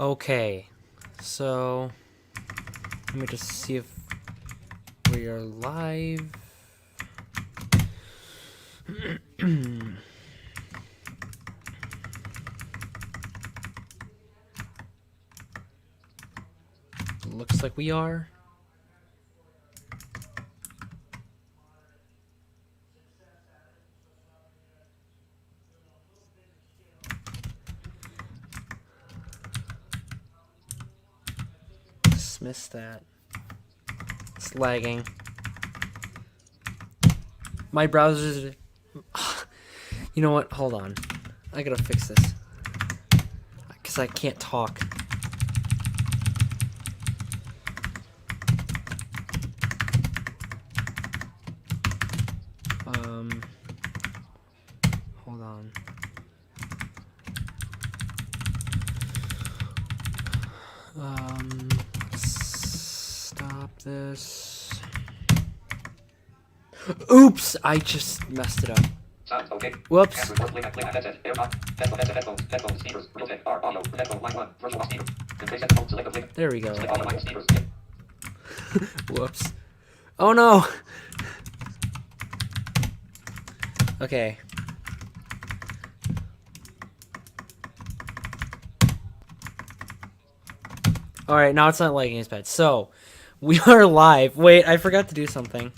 Okay, so let me just see if we are live. Looks like we are. Dismiss that. It's lagging. My browser's... You know what? Hold on. I gotta fix this. Because I can't talk. Hold on. Stop this. Oops! I just messed it up. Whoops. There we go. Whoops. Oh no! Okay. Alright, now it's not lagging as bad. So, we are live. Wait, I forgot to do something.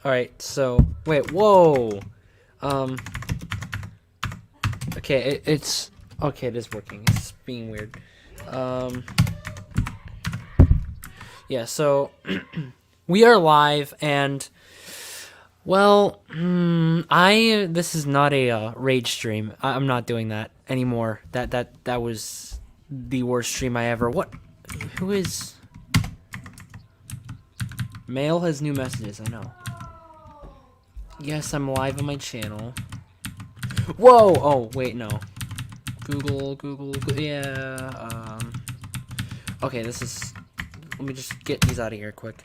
Alright, so, wait, whoa! Okay, it's, okay, it is working. It's being weird. Yeah, so, we are live, and, well, this is not a, rage stream. I'm not doing that anymore. That was the worst stream I ever, who is, Mail has new messages, I know. Yes, I'm live on my channel. Whoa! Oh, wait, no. Google, yeah, okay, this is... Let me just get these out of here quick.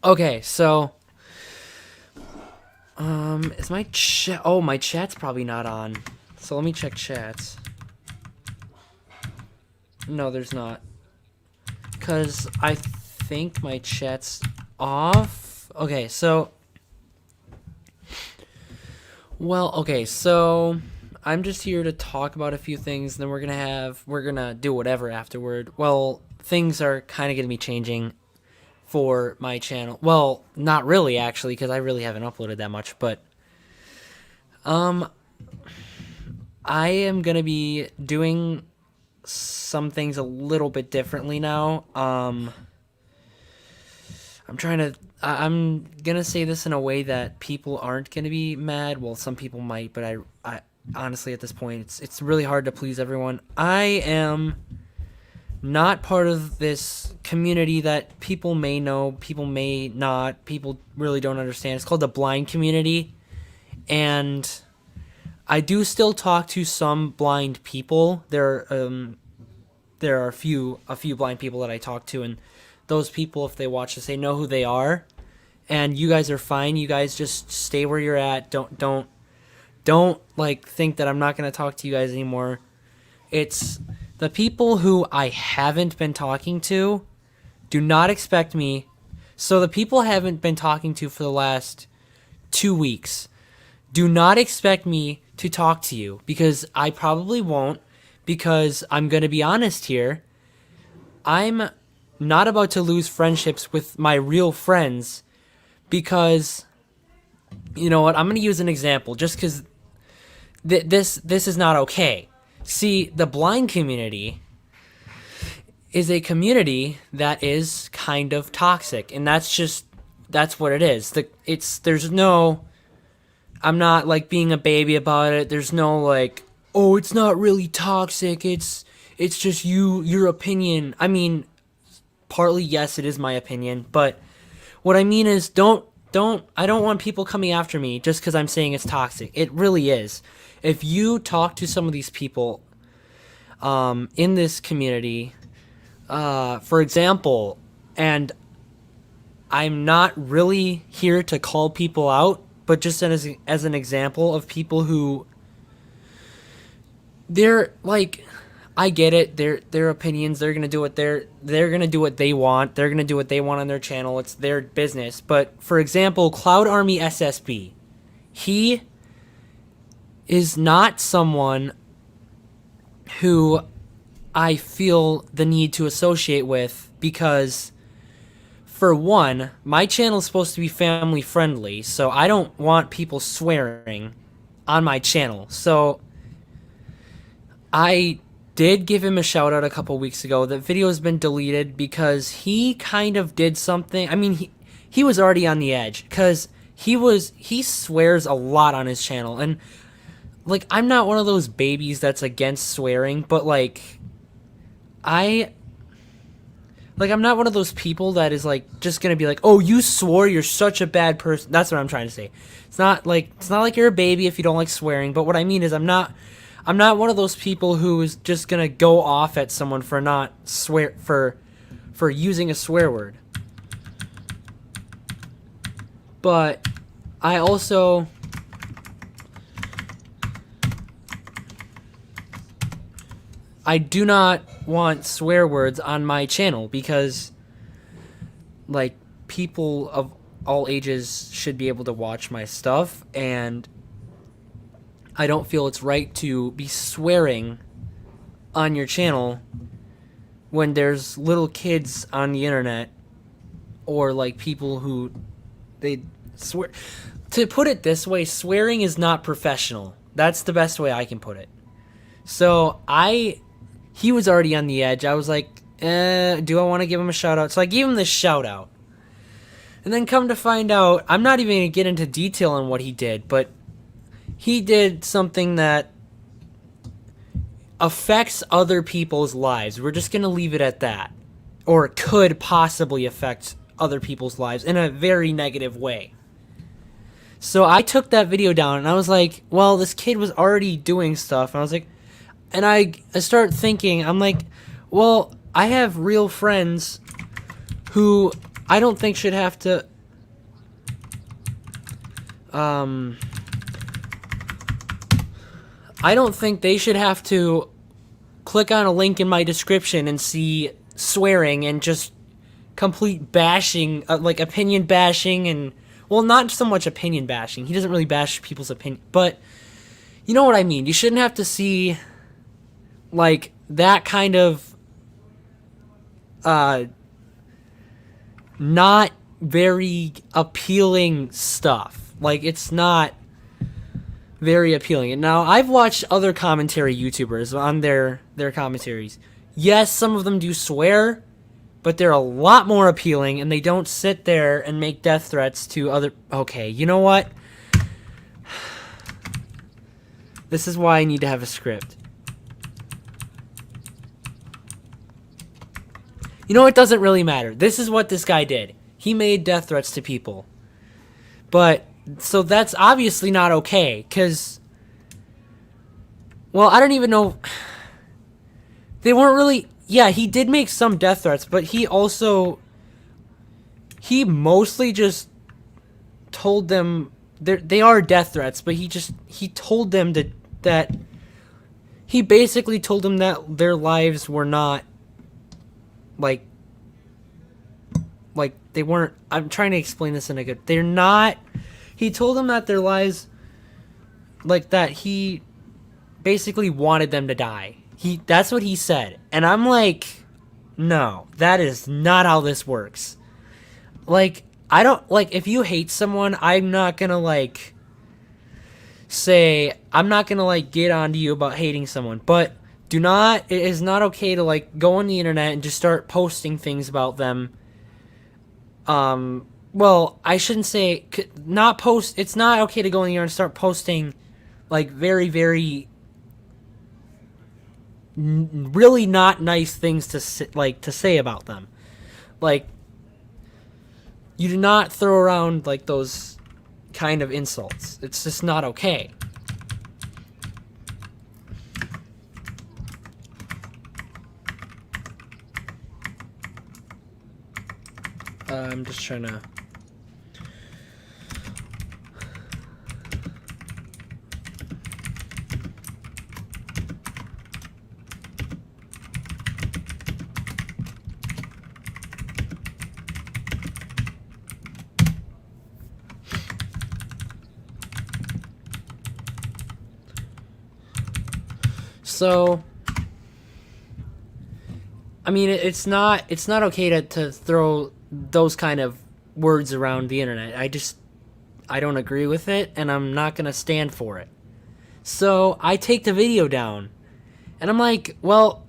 Okay, so... is my chat... Oh, my chat's probably not on. So let me check chats. No, there's not. Because I think my chat's off. Okay, so... Well, okay, so... I'm just here to talk about a few things, and then we're gonna do whatever afterward. Well, things are kind of gonna be changing for my channel. Well, not really, actually, because I really haven't uploaded that much, but... I am gonna be doing some things a little bit differently now. I'm gonna say this in a way that people aren't gonna be mad. Well, some people might, but I honestly, at this point, it's really hard to please everyone. I am not part of this community that people may know, people may not, people really don't understand. It's called the blind community, and I do still talk to some blind people. There are a few blind people that I talk to, and those people, if they watch this, they know who they are. And you guys are fine. You guys just stay where you're at. Don't like think that I'm not going to talk to you guys anymore. It's the people who I haven't been talking to. Do not expect me. So the people I haven't been talking to for the last 2 weeks. Do not expect me to talk to you, because I probably won't, because I'm going to be honest here. I'm not about to lose friendships with my real friends because, you know what, I'm going to use an example just because this is not okay. See, the blind community is a community that is kind of toxic, and that's what it is. There's no, I'm not like being a baby about it. There's no like, oh, it's not really toxic. It's just your opinion. I mean, partly, yes, it is my opinion, but what I mean is I don't want people coming after me just because I'm saying it's toxic. It really is. If you talk to some of these people in this community, For example, and I'm not really here to call people out, but just as an example of people who they're like, I get it. Their opinions. They're gonna do what they're gonna do what they want. They're gonna do what they want on their channel. It's their business. But for example, Cloud Army SSB, he is not someone who I feel the need to associate with because, for one, my channel is supposed to be family friendly, so I don't want people swearing on my channel. So I did give him a shout out a couple weeks ago. The video has been deleted because he kind of did something. I mean, he was already on the edge because he swears a lot on his channel, and like, I'm not one of those babies that's against swearing, but like I'm not one of those people that is like just gonna be like, oh, you swore, you're such a bad person. That's what I'm trying to say. It's not like you're a baby if you don't like swearing, but what I mean is I'm not one of those people who is just gonna go off at someone for not for using a swear word. But I also do not want swear words on my channel because, like, people of all ages should be able to watch my stuff, and I don't feel it's right to be swearing on your channel when there's little kids on the internet or, like, people who they swear. To put it this way, swearing is not professional. That's the best way I can put it. So he was already on the edge. I was like, do I want to give him a shout out? So I gave him this shout out. And then come to find out, I'm not even going to get into detail on what he did, but he did something that affects other people's lives. We're just going to leave it at that. Or could possibly affect other people's lives in a very negative way. So I took that video down and I was like, well, this kid was already doing stuff. And I was like, and I start thinking, I'm like, well, I have real friends who I don't think should have to, I don't think they should have to click on a link in my description and see swearing and just complete bashing, like opinion bashing and, well, not so much opinion bashing. He doesn't really bash people's opinion, but you know what I mean. You shouldn't have to see like that kind of not very appealing stuff. Like, it's not very appealing. And now I've watched other commentary YouTubers on their commentaries. Yes, some of them do swear, but they're a lot more appealing and they don't sit there and make death threats to other. Okay, you know what? This is why I need to have a script. You know, it doesn't really matter. This is what this guy did. He made death threats to people. But, so that's obviously not okay, because, well, I don't even know. They weren't really, yeah, he did make some death threats, but he mostly just told them, they are death threats, but he told them that he basically told them that their lives were not, like they weren't, I'm trying to explain this in a good, they're not, he told them that their lives, like, that he basically wanted them to die. That's what he said. And I'm like, no, that is not how this works. Like, I don't, like, if you hate someone, I'm not gonna, like, I'm not gonna, like, get onto you about hating someone, but it is not okay to, like, go on the internet and just start posting things about them. Well, I shouldn't say, it's not okay to go on the internet and start posting, like, very, very, really not nice things to say about them. Like, you do not throw around, like, those kind of insults. It's just not okay. I'm just trying to. So, I mean, it's not okay to throw those kind of words around the internet. I don't agree with it, and I'm not gonna stand for it. So I take the video down, and I'm like, well,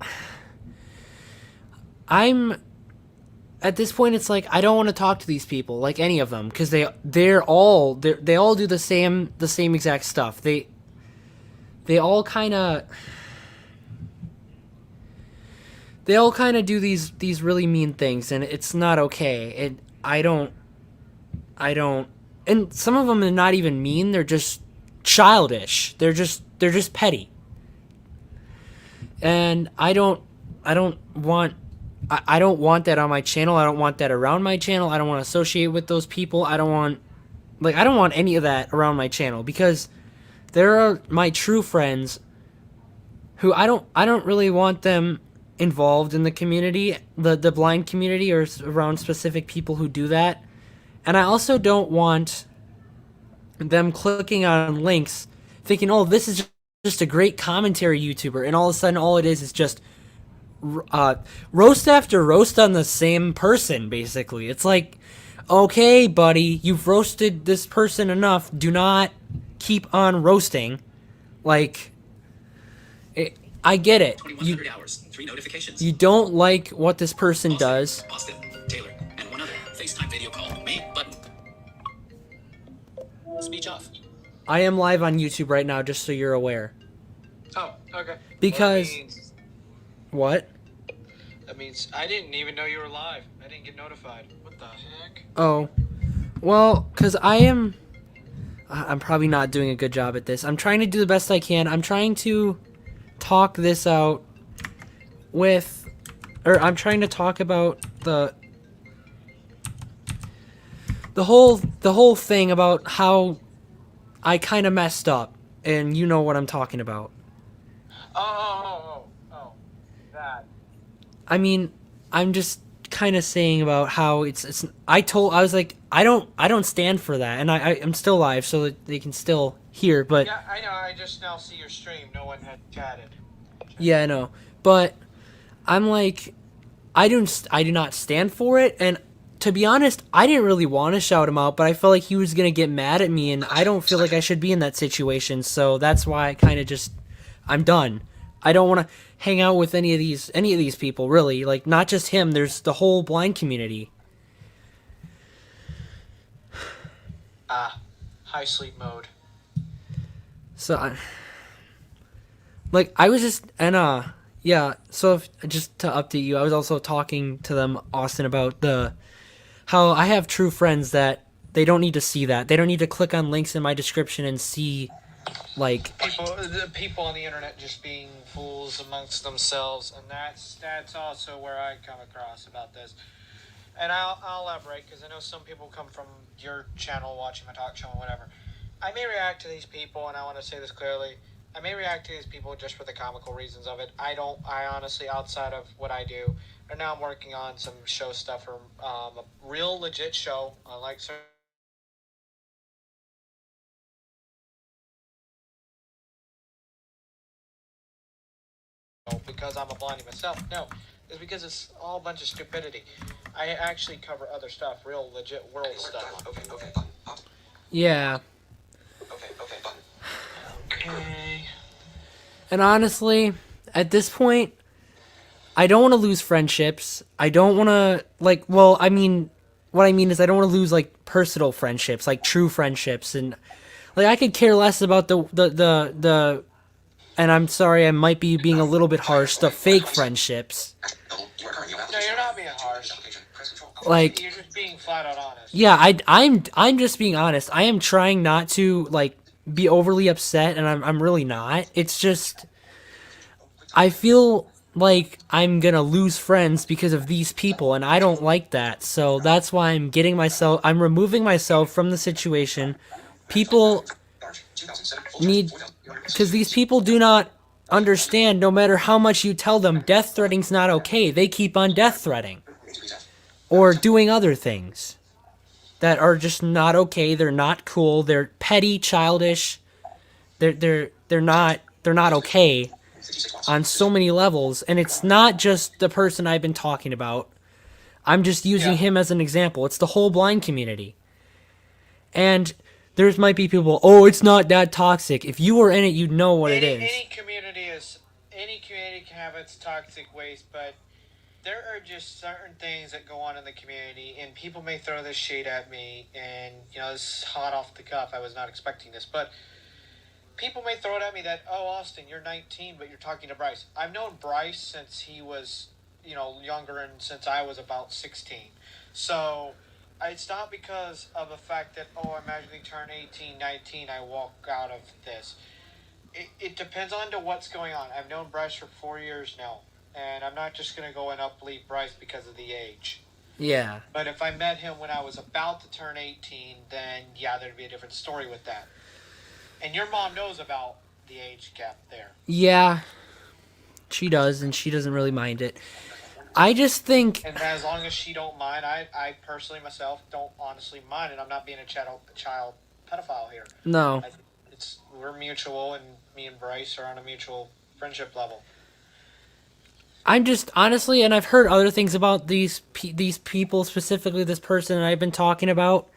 I'm at this point. It's like I don't want to talk to these people, like any of them, because they all do the same exact stuff. They all kind of they all kind of do these really mean things, and it's not okay. I don't, and some of them are not even mean. They're just childish. They're just petty. And I don't want that on my channel. I don't want that around my channel. I don't want to associate with those people. I don't want any of that around my channel, because there are my true friends who I don't really want them involved in the community, the blind community, or around specific people who do that. And I also don't want them clicking on links thinking, oh, this is just a great commentary YouTuber, and all of a sudden all it is just roast after roast on the same person, basically. It's like, okay, buddy, you've roasted this person enough. Do not keep on roasting. Like, I get it. You don't like what this person does. Austin, Taylor, and one other. FaceTime video call. Me, button. Speech off. I am live on YouTube right now, just so you're aware. Oh, okay. Because... What? That means I didn't even know you were live. I didn't get notified. What the heck? Oh. Well, because I'm probably not doing a good job at this. I'm trying to do the best I can. I'm trying to talk this out I'm trying to talk about the whole thing about how I kind of messed up, and you know what I'm talking about. Oh, that. I mean, I'm just kind of saying about how I was like, I don't stand for that, and I'm still live, so that they can still hear, but... Yeah, I know, I just now see your stream. No one had chatted. Yeah, I know. But I'm like, I do not stand for it, and to be honest, I didn't really want to shout him out, but I felt like he was going to get mad at me, and I don't feel like I should be in that situation, so that's why I kind of just, I'm done. I don't want to hang out with any of these people, really. Like, not just him, there's the whole blind community. High sleep mode. So, I was just, and, yeah, so just to update you, I was also talking to them, Austin, about how I have true friends that they don't need to see that. They don't need to click on links in my description and see, like... People on the internet just being fools amongst themselves, and that's also where I come across about this. And I'll elaborate, because I know some people come from your channel, watching my talk show and whatever. I may react to these people, and I want to say this clearly, I may react to these people just for the comical reasons of it. I honestly, outside of what I do, and now I'm working on some show stuff for a real legit show, unlike certain... because I'm a blondie myself. No, it's because it's all a bunch of stupidity. I actually cover other stuff, real legit world stuff. Okay. Yeah. Okay. And honestly, at this point, I don't want to lose friendships. I don't want to, what I mean is I don't want to lose, personal friendships, true friendships. And, I could care less about the and I'm sorry, I might be being a little bit harsh, the fake friendships. No, you're not being harsh. You're just being flat out honest. Yeah, I'm just being honest. I am trying not to, be overly upset, and I'm really not. It's just, I feel like I'm gonna lose friends because of these people, and I don't like that. So that's why I'm removing myself from the situation. People need, because these people do not understand, no matter how much you tell them death threatening's not okay, they keep on death threatening or doing other things that are just not okay. They're not cool. They're petty, childish. They're not okay on so many levels, and it's not just the person I've been talking about. I'm just using him as an example. It's the whole blind community. And there's might be people, oh, it's not that toxic. If you were in it, you'd know what it is. Any community can have its toxic waste, but there are just certain things that go on in the community, and people may throw this shade at me, and this is hot off the cuff. I was not expecting this, but people may throw it at me that, oh, Austin, you're 19, but you're talking to Bryce. I've known Bryce since he was, younger, and since I was about 16. So it's not because of the fact that, oh, I magically turn 18, 19, I walk out of this. It depends on to what's going on. I've known Bryce for 4 years now, and I'm not just going to go and uplead Bryce because of the age. Yeah. But if I met him when I was about to turn 18, then, yeah, there'd be a different story with that. And your mom knows about the age gap there. Yeah, she does, and she doesn't really mind it. I just think... And as long as she don't mind, I personally myself don't honestly mind, and I'm not being a child pedophile here. No. We're mutual, and me and Bryce are on a mutual friendship level. I'm just, honestly, and I've heard other things about these people, specifically this person that I've been talking about,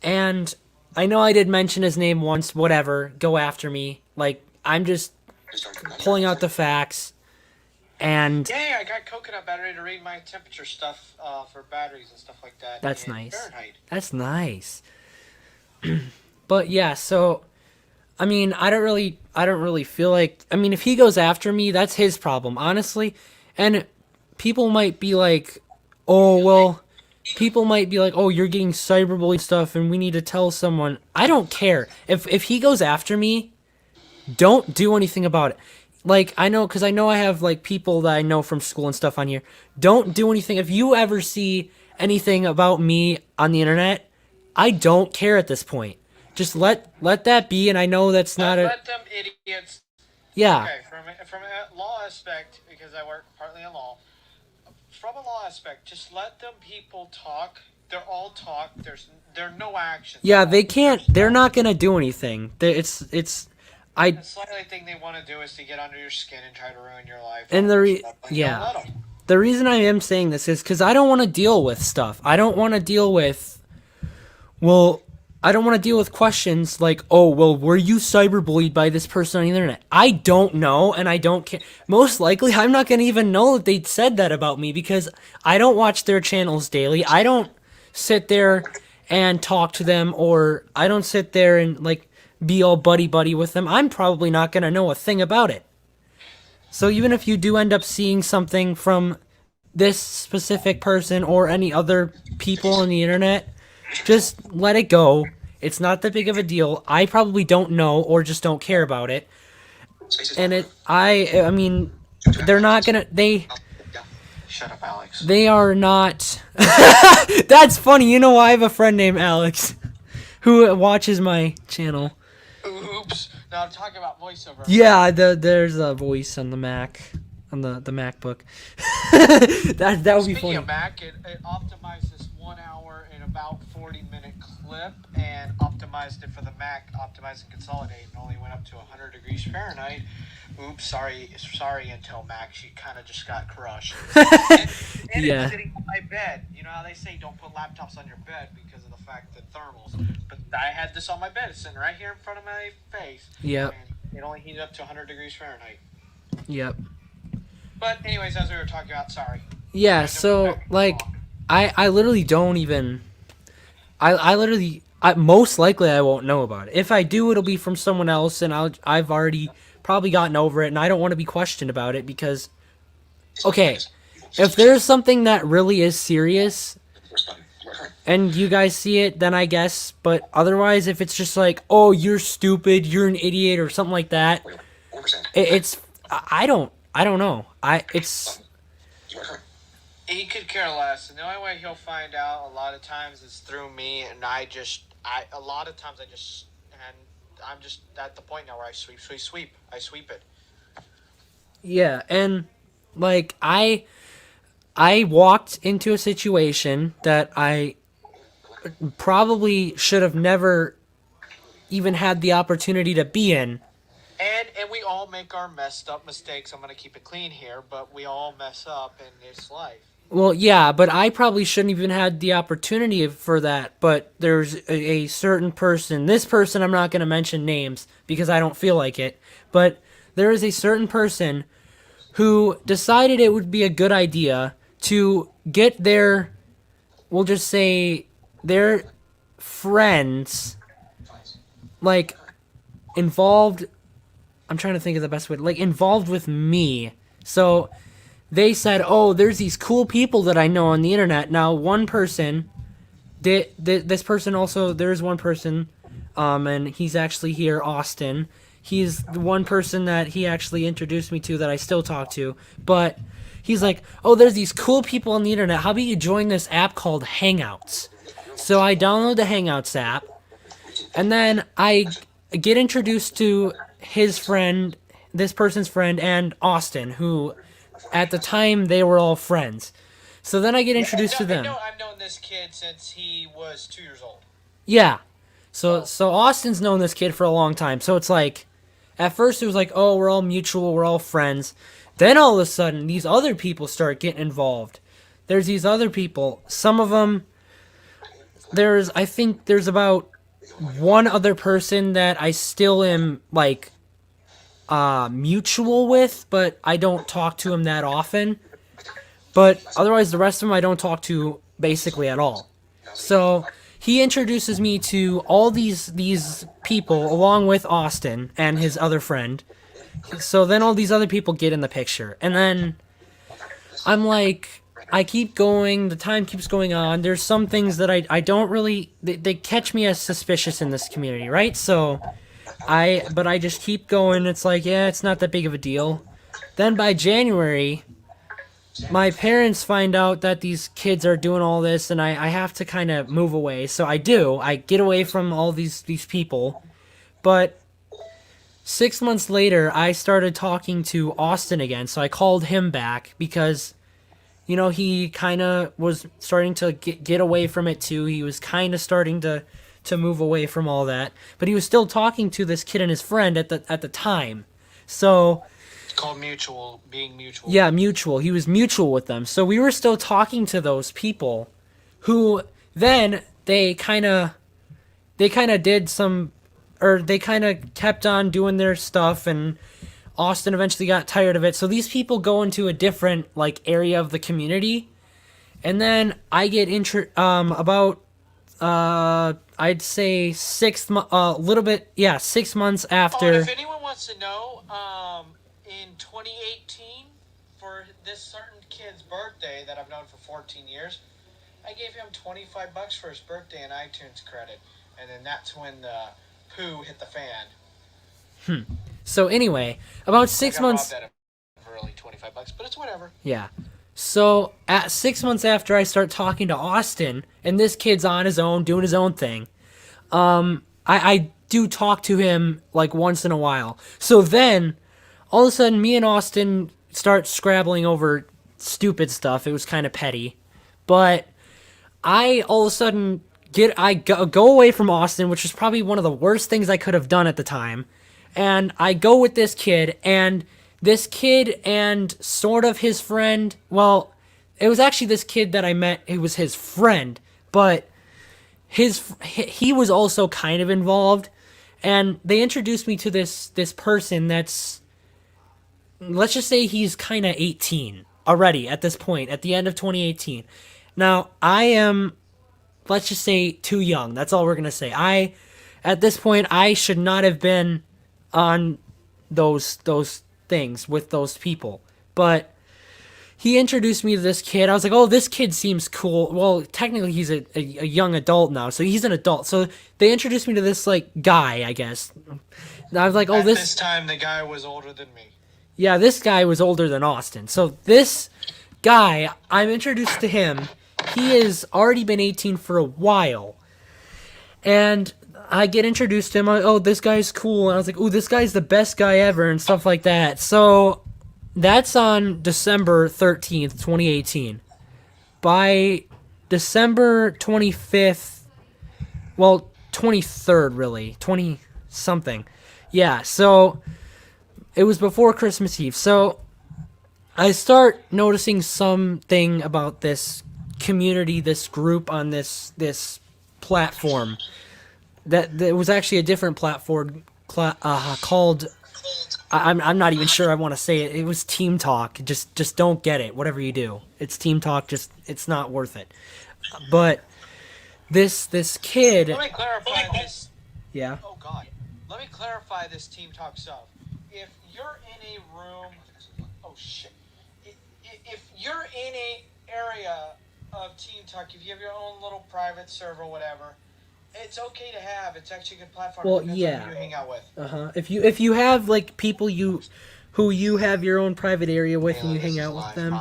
and I know I did mention his name once, whatever, go after me. Like, I'm just pulling out the facts, and... Yeah, I got coconut battery to read my temperature stuff for batteries and stuff like that. That's nice. Fahrenheit. That's nice. But yeah, so... I mean, I don't really feel like... I mean, if he goes after me, that's his problem, honestly. And people might be like, oh, well... People might be like, oh, you're getting cyberbullied stuff and we need to tell someone. I don't care. If he goes after me, don't do anything about it. Like, I know, because I know I have, like, people that I know from school and stuff on here. Don't do anything. If you ever see anything about me on the internet, I don't care at this point. Just let that be, and I know that's not Let them idiots. Yeah. Okay, from a law aspect, because I work partly in law, from a law aspect, just let them people talk. They're all talk. There are no actions. Yeah, they can't. They're not gonna do anything. The slightly thing they want to do is to get under your skin and try to ruin your life. And the reason I am saying this is because I don't want to deal with stuff. I don't want to deal with. Well, I don't want to deal with questions like, oh, well, were you cyberbullied by this person on the internet? I don't know, and I don't care. Most likely, I'm not going to even know that they said that about me because I don't watch their channels daily. I don't sit there and talk to them, or I don't sit there and, like, be all buddy-buddy with them. I'm probably not going to know a thing about it. So even if you do end up seeing something from this specific person or any other people on the internet, just let it go. It's not that big of a deal. I probably don't know or just don't care about it. And I mean, they're not gonna, Shut up, Alex. they are not, that's funny. You know, I have a friend named Alex who watches my channel. Oops. No, I'm talking about voiceover. Yeah, there's a voice on the Mac, on the MacBook. that would be Speaking funny. of Mac, it optimized this 1 hour and about 40-minute clip and optimized it for the Mac, optimized and consolidated, and only went up to 100 degrees Fahrenheit. Oops, sorry, Intel Mac, she kind of just got crushed. and Yeah. It's sitting on my bed. You know how they say don't put laptops on your bed because of the fact that thermals. But I had this on my bed. It's sitting right here in front of my face. Yep. And it only heated up to 100 degrees Fahrenheit. Yep. But anyways, as we were talking about, sorry. Yeah, so, like, I literally don't even... most likely I won't know about it. If I do, it'll be from someone else, and I've already probably gotten over it, and I don't want to be questioned about it, because... Okay, if there's something that really is serious, and you guys see it, then I guess, but otherwise, if it's just like, oh, you're stupid, you're an idiot, or something like that, I don't know. It's He could care less, and the only way he'll find out a lot of times is through me, and a lot of times and I'm just at the point now where I sweep it. yeah, and like I walked into a situation that I probably should have never even had the opportunity to be in. And we all make our messed up mistakes. I'm gonna keep it clean here, but we all mess up in this life. Well, yeah, but I probably shouldn't even had the opportunity for that. But there's a certain person. This person, I'm not going to mention names because I don't feel like it. But there is a certain person who decided it would be a good idea to get their, we'll just say, their friends, like, involved. I'm trying to think of the best way. Like, involved with me. So they said, "Oh, there's these cool people that I know on the internet." Now, one person, this person also, there's one person, and he's actually here, Austin. He's the one person that he actually introduced me to that I still talk to. But he's like, "Oh, there's these cool people on the internet. How about you join this app called Hangouts?" So I download the Hangouts app, and then I get introduced to his friend, this person's friend, and Austin, who at the time they were all friends. So then I get introduced to them. I've known this kid since he was 2 years old. Yeah. So Austin's known this kid for a long time. So it's like, at first it was like, oh, we're all mutual, we're all friends. Then all of a sudden, these other people start getting involved. There's these other people. Some of them, I think there's about one other person that I still am like mutual with, but I don't talk to him that often. But otherwise, the rest of them I don't talk to basically at all. So he introduces me to all these people along with Austin and his other friend. So then all these other people get in the picture, and then I'm like, I keep going. The time keeps going on. There's some things that I don't really they catch me as suspicious in this community, right? So I just keep going. It's like, yeah, it's not that big of a deal. Then by January, my parents find out that these kids are doing all this, and I have to kind of move away. So I do. I get away from all these people. But 6 months later, I started talking to Austin again. So I called him back because, he kind of was starting to get away from it too. He was kind of starting to move away from all that. But he was still talking to this kid and his friend at the time. So It's called being mutual. yeah, mutual. He was mutual with them. So we were still talking to those people who then they kind of did some, or they kind of kept on doing their stuff, and Austin eventually got tired of it. So these people go into a different area of the community, and then I get about I'd say 6 months, a little bit, yeah, 6 months after. Oh, and if anyone wants to know, in 2018, for this certain kid's birthday that I've known for 14 years, I gave him $25 for his birthday in iTunes credit, and then that's when the poo hit the fan. So anyway, about 6 months. I got robbed at for only $25, but it's whatever. Yeah. So at 6 months after I start talking to Austin, and this kid's on his own, doing his own thing, I do talk to him once in a while. So then, all of a sudden, me and Austin start scrabbling over stupid stuff. It was kind of petty, but I all of a sudden go away from Austin, which was probably one of the worst things I could have done at the time, and I go with this kid and. This kid and sort of his friend, well, it was actually this kid that I met, it was his friend, but he was also kind of involved, and they introduced me to this person that's, let's just say he's kind of 18 already at this point, at the end of 2018. Now, I am, let's just say, too young. That's all we're going to say. At this point, I should not have been on those things with those people, but he introduced me to this kid. I was like, oh, this kid seems cool. Well, technically he's a young adult now, so he's an adult. So they introduced me to this guy, I guess. I was like, oh, At this time the guy was older than me. Yeah, this guy was older than Austin. So this guy, I'm introduced to him. He has already been 18 for a while. And I get introduced to him. Oh, this guy's cool. And I was like, ooh, this guy's the best guy ever and stuff like that. So that's on December 13th, 2018. By December 25th, well, 23rd, really. 20 something. Yeah, so it was before Christmas Eve. So I start noticing something about this community, this group on this platform. That was actually a different platform called. I'm not even sure I want to say it. It was Team Talk. Just don't get it. Whatever you do, it's Team Talk. Just it's not worth it. But this kid. Let me clarify this. Yeah. Oh God. Let me clarify this team talk stuff. If you're in a room, oh shit. If you're in a area of team talk, if you have your own little private server, whatever, it's okay to have. It's actually a good platform. Well, Depends on yeah. who you hang out with. If you have like people who you have your own private area with and you hang out with them.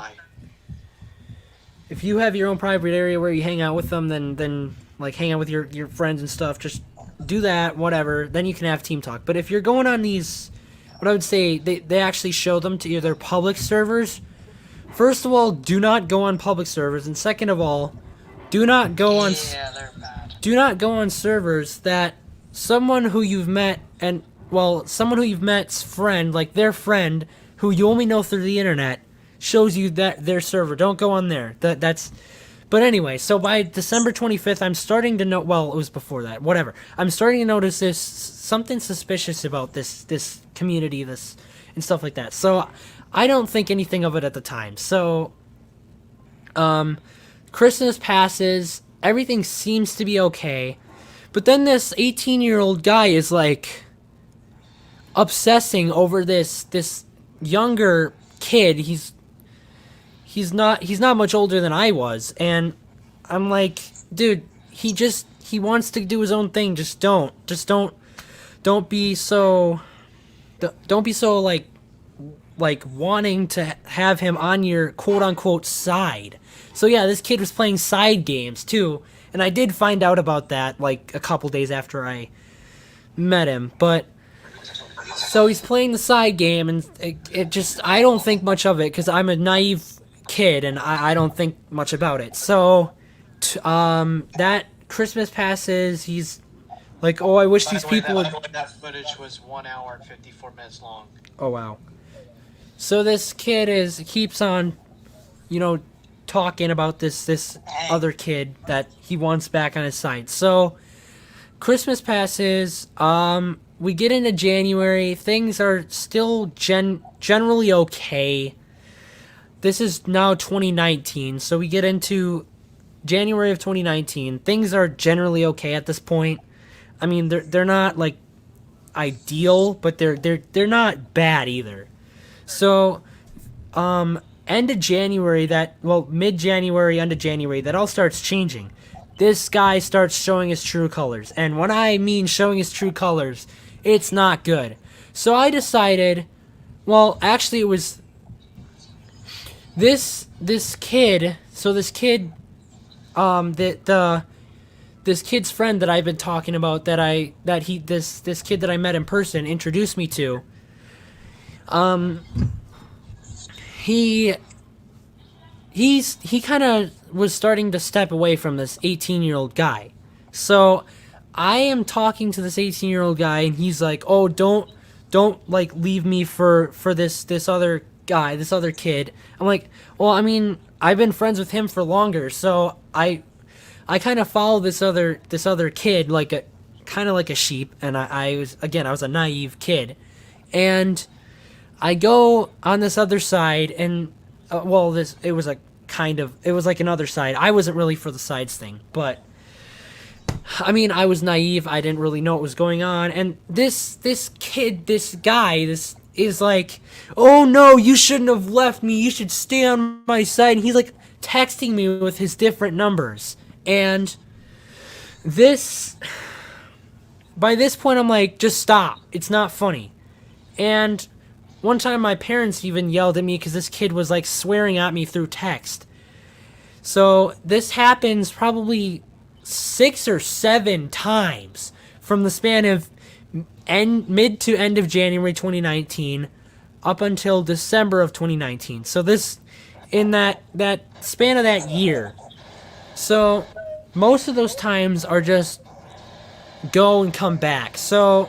If you have your own private area where you hang out with them, then like hang out with your friends and stuff, just do that, whatever. Then you can have team talk. But if you're going on these, what I would say, they actually show them to either public servers. First of all, do not go on public servers, and second of all, do not go on. Yeah, they're bad. Do not go on servers that someone who you've met someone who you've met's friend, like their friend, who you only know through the internet, shows you that their server. Don't go on there. That's. But anyway, so by December 25th, I'm starting to know. Well, it was before that. Whatever. I'm starting to notice this something suspicious about this community, this and stuff like that. So I don't think anything of it at the time. So, Christmas passes. Everything seems to be okay. But then this 18-year-old guy is like obsessing over this younger kid. He's not much older than I was, and I'm like, dude, he wants to do his own thing. Don't be so like wanting to have him on your quote unquote side. So yeah, this kid was playing side games too, and I did find out about that like a couple days after I met him. But so he's playing the side game, and it just I don't think much of it because I'm a naive kid and I don't think much about it. So that Christmas passes. He's like, oh, I wish these people would. That footage was 1 hour and 54 minutes long. Oh wow. So this kid keeps on, talking about this other kid that he wants back on his side. So Christmas passes. We get into January. Things are still generally okay. This is now 2019, so we get into January of 2019. Things are generally okay at this point. I mean, they're not like ideal, but they're not bad either. So, end of January, mid-January, end of January, that all starts changing. This guy starts showing his true colors, and when I mean showing his true colors, it's not good. So I decided, well, actually, it was this kid. So this kid, this kid's friend that I've been talking about, this kid that I met in person introduced me to. He kind of was starting to step away from this 18-year-old guy. So I am talking to this 18-year-old guy, and he's like, "Oh, don't like leave me for this other guy, this other kid." I'm like, "Well, I mean, I've been friends with him for longer, so I kind of follow this other kid like a sheep." And I was a naive kid, and I go on this other side, and it was like another side. I wasn't really for the sides thing, but I mean, I was naive. I didn't really know what was going on, and this guy is like, "Oh no, you shouldn't have left me. You should stay on my side." And he's like texting me with his different numbers, and by this point, I'm like, just stop. It's not funny. And one time my parents even yelled at me because this kid was like swearing at me through text. So this happens probably 6 or 7 times from the span of mid to end of January 2019 up until December of 2019. So this, in that span of that year. So most of those times are just go and come back. So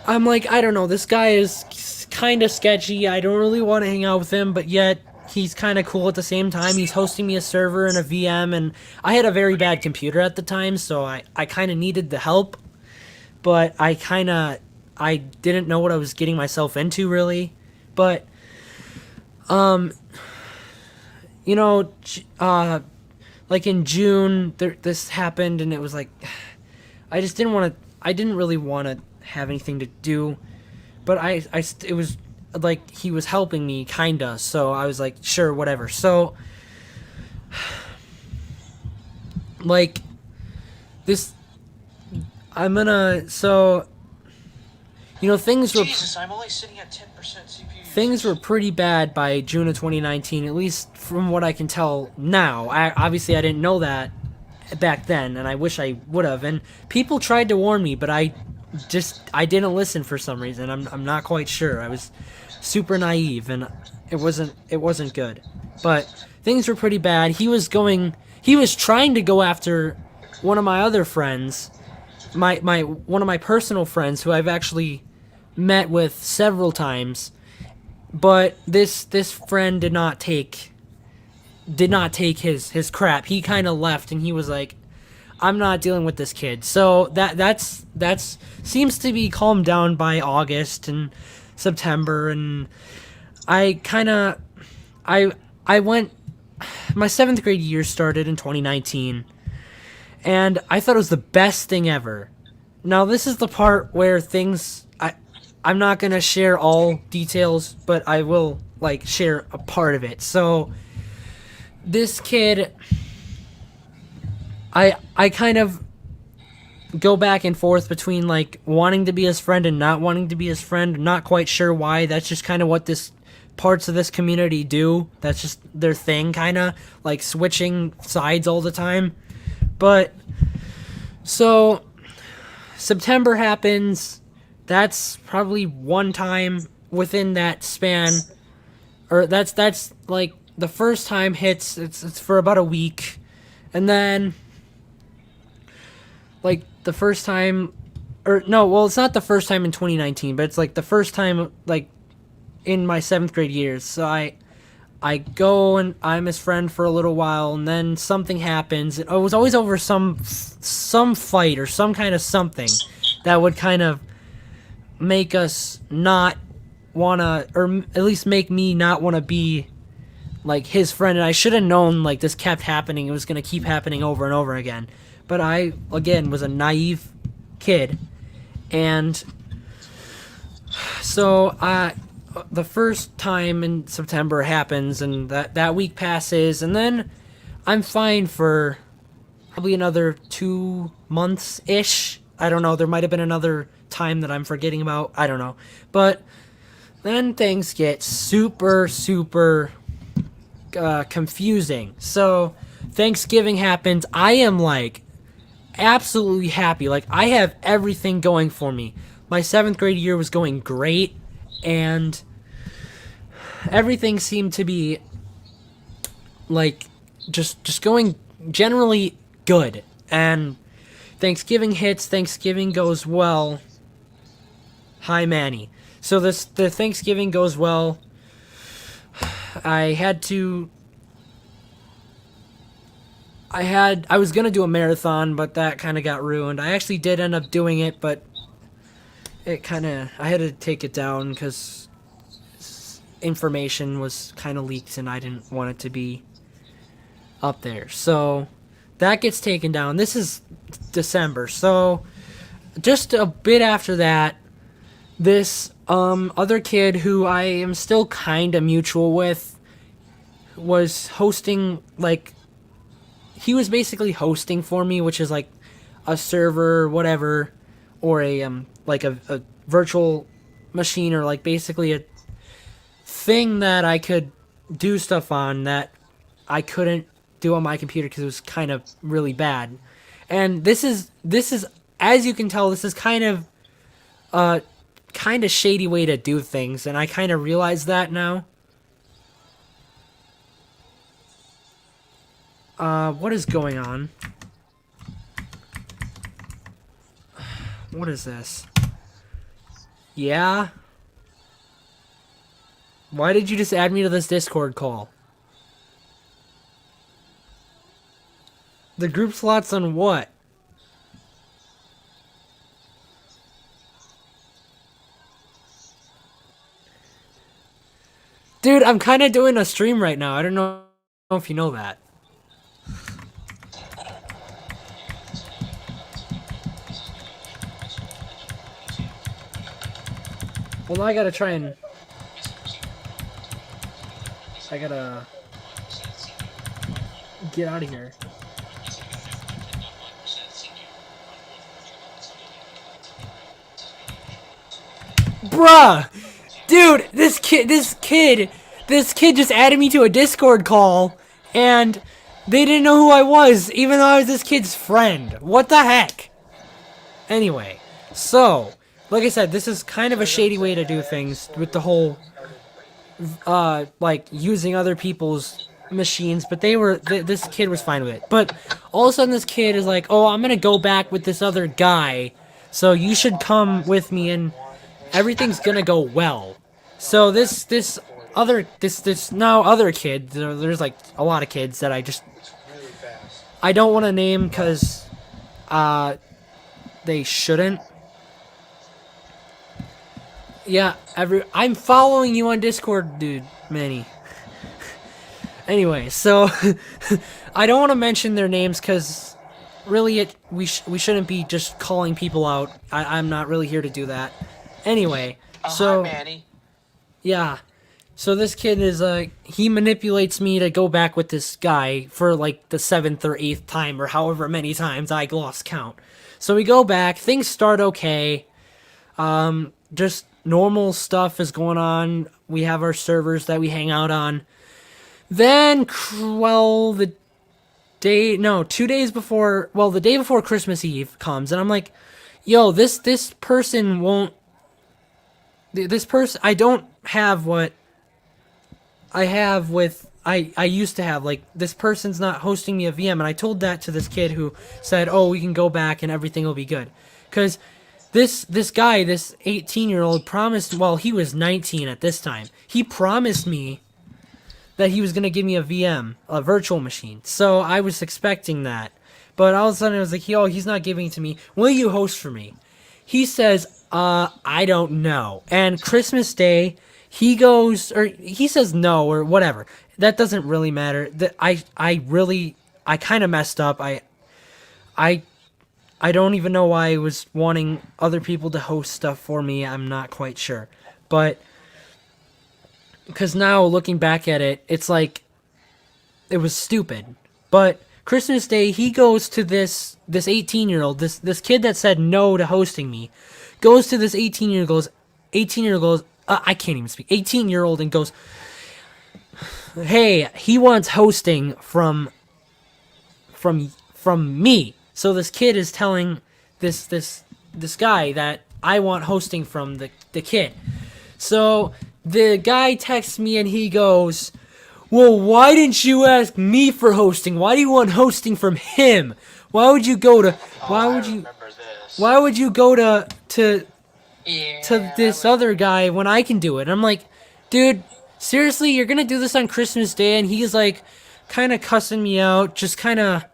I'm like, I don't know, this guy is kind of sketchy. I don't really want to hang out with him, but yet he's kind of cool at the same time. He's hosting me a server and a VM, and I had a very bad computer at the time, so I kind of needed the help, but I didn't know what I was getting myself into, really. But, you know, like in June, this happened, and it was like, I didn't really want to have anything to do, but it was like he was helping me, kinda, so I was like, sure, whatever. So, like, things were... Jesus, I'm only sitting at 10% CPU. Things were pretty bad by June of 2019, at least from what I can tell now. Obviously, I didn't know that back then, and I wish I would have. And people tried to warn me, but I didn't listen for some reason. I'm not quite sure. I was super naive, and it wasn't good. But things were pretty bad. He was trying to go after one of my other friends, one of my personal friends who I've actually met with several times. But this friend did not take his crap. He kind of left, and he was like, I'm not dealing with this kid. So that's seems to be calmed down by August and September, and I went, my 7th grade year started in 2019, and I thought it was the best thing ever. Now this is the part where I'm not gonna share all details, but I will like share a part of it. So this kid, I kind of go back and forth between like wanting to be his friend and not wanting to be his friend. Not quite sure why. That's just kind of what parts of this community do. That's just their thing, kind of like switching sides all the time. But so September happens. That's probably one time within that span, or that's like the first time hits. It's for about a week, and then like the first time, or no, well, it's not the first time in 2019, but it's like the first time like in my 7th grade years. So I go and I'm his friend for a little while, and then something happens. It was always over some fight or some kind of something that would kind of make us not wanna, or at least make me not want to be like his friend. And I should have known like this kept happening. It was gonna keep happening over and over again. But I, again, was a naive kid, and so the first time in September happens, and that week passes, and then I'm fine for probably another 2 months ish. I don't know. There might have been another time that I'm forgetting about. I don't know. But then things get super confusing. So Thanksgiving happens. I am like absolutely happy. Like I have everything going for me. My 7th grade year was going great, and everything seemed to be like just going generally good. And Thanksgiving hits, Thanksgiving goes well. Hi, Manny. So the Thanksgiving goes well. I was gonna do a marathon, but that kind of got ruined. I actually did end up doing it, but I had to take it down because information was kind of leaked, and I didn't want it to be up there. So that gets taken down. This is December. So just a bit after that, this other kid who I am still kind of mutual with was hosting, like, he was basically hosting for me, which is like a server, whatever, or a virtual machine, or like basically a thing that I could do stuff on that I couldn't do on my computer because it was kind of really bad. And this is as you can tell, this is kind of a shady way to do things, and I kind of realize that now. What is going on? What is this? Yeah? Why did you just add me to this Discord call? The group slots on what? Dude, I'm kind of doing a stream right now. I don't know if you know that. Well, now I gotta try and... I gotta... get out of here. Bruh! Dude, this kid just added me to a Discord call, and they didn't know who I was, even though I was this kid's friend. What the heck? Anyway, so, like I said, this is kind of a shady way to do things with the whole, like, using other people's machines, but this kid was fine with it. But all of a sudden this kid is like, oh, I'm gonna go back with this other guy, so you should come with me and everything's gonna go well. So this now other kid, there's like a lot of kids that I don't want to name because they shouldn't. Yeah, I'm following you on Discord, dude, Manny. Anyway, so I don't want to mention their names because really we shouldn't be just calling people out. I'm not really here to do that. Anyway, so Hi, Manny. yeah, so this kid is he manipulates me to go back with this guy for like the 7th or 8th time or however many times I lost count. So we go back, things start okay. Just normal stuff is going on. We have our servers that we hang out on. Then, well, 2 days before, well, the day before Christmas Eve comes, and I'm like, yo, this person won't, I don't have what I have with, I used to have, like, this person's not hosting me a VM, and I told that to this kid who said, oh, we can go back and everything will be good. Because this guy, this 18-year-old promised, well, he was 19 at this time, he promised me that he was going to give me a VM, a virtual machine. So I was expecting that. But all of a sudden I was like, yo, he's not giving it to me. Will you host for me? He says, I don't know. And Christmas Day, he says no or whatever. That doesn't really matter. I kind of messed up. I don't even know why I was wanting other people to host stuff for me. I'm not quite sure. But because now looking back at it, it's like it was stupid. But Christmas Day, he goes to this 18-year-old, this kid that said no to hosting me, goes to this 18-year-old, I can't even speak, 18-year-old, and goes, hey, he wants hosting from me. So this kid is telling this guy that I want hosting from the kid. So the guy texts me and he goes, well, why didn't you ask me for hosting? Why do you want hosting from him? Why would you go to this other guy when I can do it? And I'm like, dude, seriously, you're gonna do this on Christmas Day? And he's like kind of cussing me out, just kind of.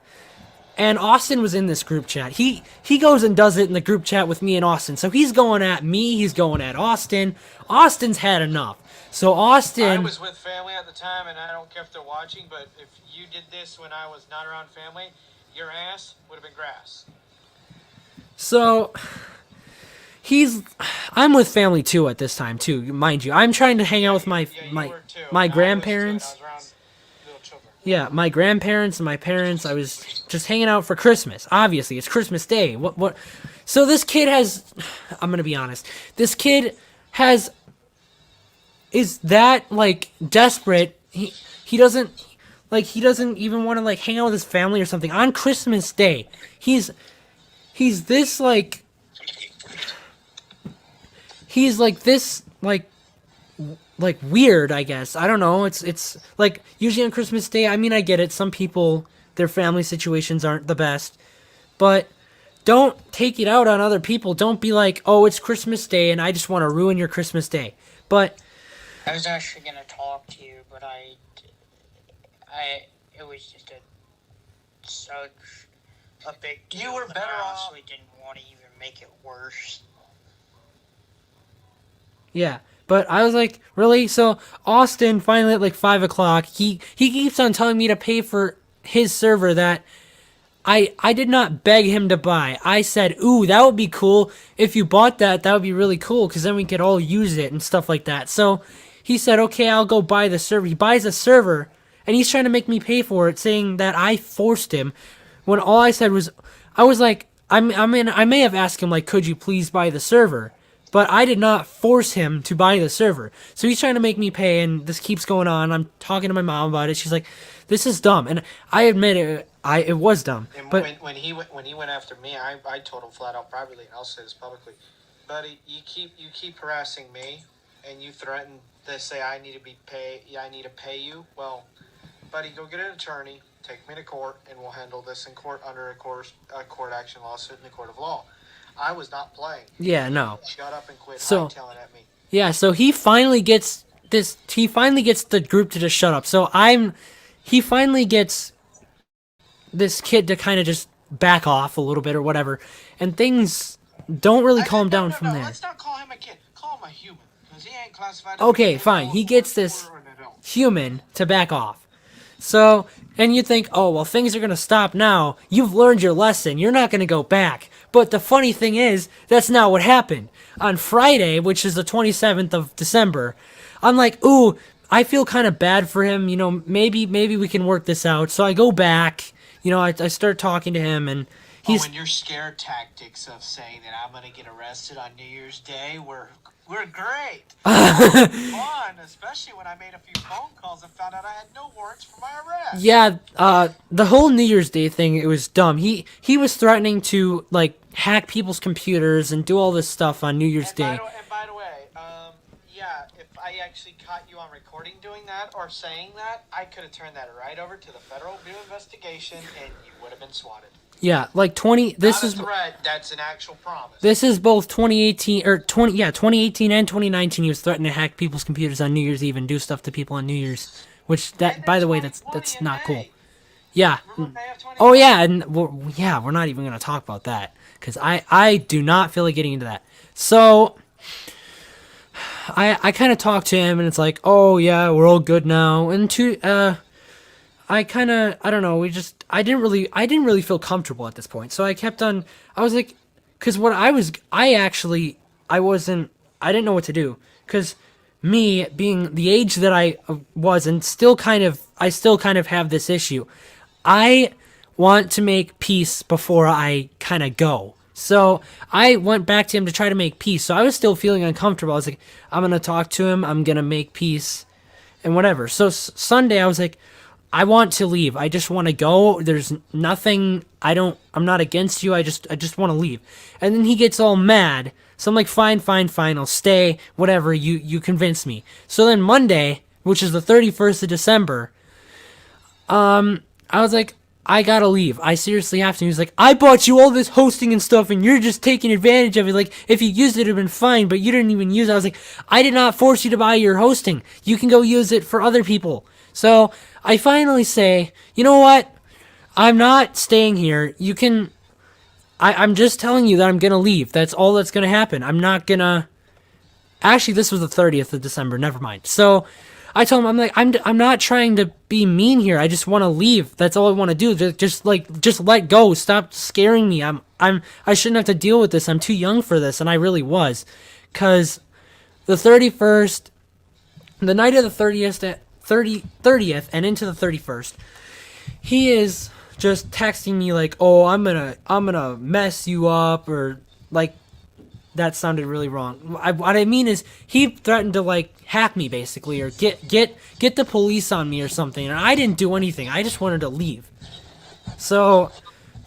And Austin was in this group chat. He goes and does it in the group chat with me and Austin. So he's going at me, he's going at Austin. Austin's had enough. So Austin... I was with family at the time, and I don't care if they're watching, but if you did this when I was not around family, your ass would have been grass. So... I'm with family too at this time too, mind you. I'm trying to hang out with my grandparents. Yeah, my grandparents and my parents. I was just hanging out for Christmas. Obviously, it's Christmas Day. What? So this kid has... I'm going to be honest. This kid is that like desperate. He doesn't even want to like hang out with his family or something on Christmas Day. He's this like he's like this like weird, I guess. I don't know. It's like usually on Christmas Day, I mean, I get it. Some people, their family situations aren't the best, but don't take it out on other people. Don't be like, "Oh, it's Christmas Day and I just want to ruin your Christmas Day." But I was actually gonna talk to you, but it was just such a big deal. You were that better I off. honestly didn't want to even make it worse. yeah, but I was like, really? So Austin finally at like 5 o'clock, he keeps on telling me to pay for his server that I did not beg him to buy. I said, ooh, that would be cool. If you bought that, that would be really cool because then we could all use it and stuff like that. So he said, okay, I'll go buy the server. He buys a server and he's trying to make me pay for it, saying that I forced him. When all I said was, I was like, I may have asked him like, could you please buy the server? But I did not force him to buy the server. So he's trying to make me pay, and this keeps going on. I'm talking to my mom about it. She's like, this is dumb. And I admit it, it was dumb. And But when he went after me, I told him flat out privately, and I'll say this publicly, buddy, you keep harassing me, and you threaten to say I need to pay you. Well, buddy, go get an attorney, take me to court, and we'll handle this in court under a court action lawsuit in the court of law. I was not playing. yeah, no. Shut up and quit So- hightailing at me. Yeah, so he finally gets the group to just shut up. So he finally gets this kid to kind of just back off a little bit or whatever. And things don't really calm down from there. Let's not call him a kid. Call him a human, because he ain't classified as Okay, a kid fine. He gets this or an adult. human to back off. So, and you think, oh, well, things are going to stop now. You've learned your lesson. You're not going to go back. But the funny thing is, that's not what happened. On Friday, which is the 27th of December, I'm like, ooh, I feel kind of bad for him. You know, maybe we can work this out. So I go back. You know, I start talking to him, and he's... and your scare tactics of saying that I'm going to get arrested on New Year's Day were great. Fun, especially when I made a few phone calls and found out I had no warrants for my arrest. Yeah, the whole New Year's Day thing, it was dumb. He was threatening to, like, hack people's computers and do all this stuff on New Year's Day. And by the way, yeah, if I actually caught you on recording doing that or saying that, I could have turned that right over to the Federal Bureau of Investigation and you would have been swatted. Yeah, like 20... This Not is... a threat, that's an actual promise. This is both 2018 and 2019. He was threatening to hack people's computers on New Year's Eve and do stuff to people on New Year's, which that, by the way, that's not cool. Yeah. Remember May of 2020? Oh yeah, and we're not even gonna talk about that because I do not feel like getting into that. So I kind of talked to him and it's like, oh yeah, we're all good now. And I don't know, I didn't really feel comfortable at this point. So I kept on, I was like, because I didn't know what to do. Because me being the age that I was and I still kind of have this issue. I want to make peace before I kind of go. So I went back to him to try to make peace. So I was still feeling uncomfortable. I was like, I'm going to talk to him. I'm going to make peace and whatever. So Sunday I was like, I want to leave. I just want to go. There's nothing. I'm not against you. I just want to leave. And then he gets all mad. So I'm like, fine. I'll stay. Whatever. You convince me. So then Monday, which is the 31st of December, I was like, I gotta leave. I seriously have to. He was like, I bought you all this hosting and stuff and you're just taking advantage of it. Like, if you used it, it'd have been fine, but you didn't even use it. I was like, I did not force you to buy your hosting. You can go use it for other people. So I finally say, you know what? I'm not staying here. You can... I'm just telling you that I'm gonna leave. That's all that's gonna happen. I'm not gonna... Actually, this was the 30th of December. Never mind. So I told him, I'm like, I'm not trying to be mean here. I just want to leave. That's all I want to do. Just let go. Stop scaring me. I shouldn't have to deal with this. I'm too young for this, and I really was. 'Cause the 31st, the night of the 30th and into the 31st, he is just texting me like, "Oh, I'm gonna mess you up," or like that sounded really wrong. What I mean is he threatened to like hack me basically, or get the police on me or something, and I didn't do anything. I just wanted to leave. So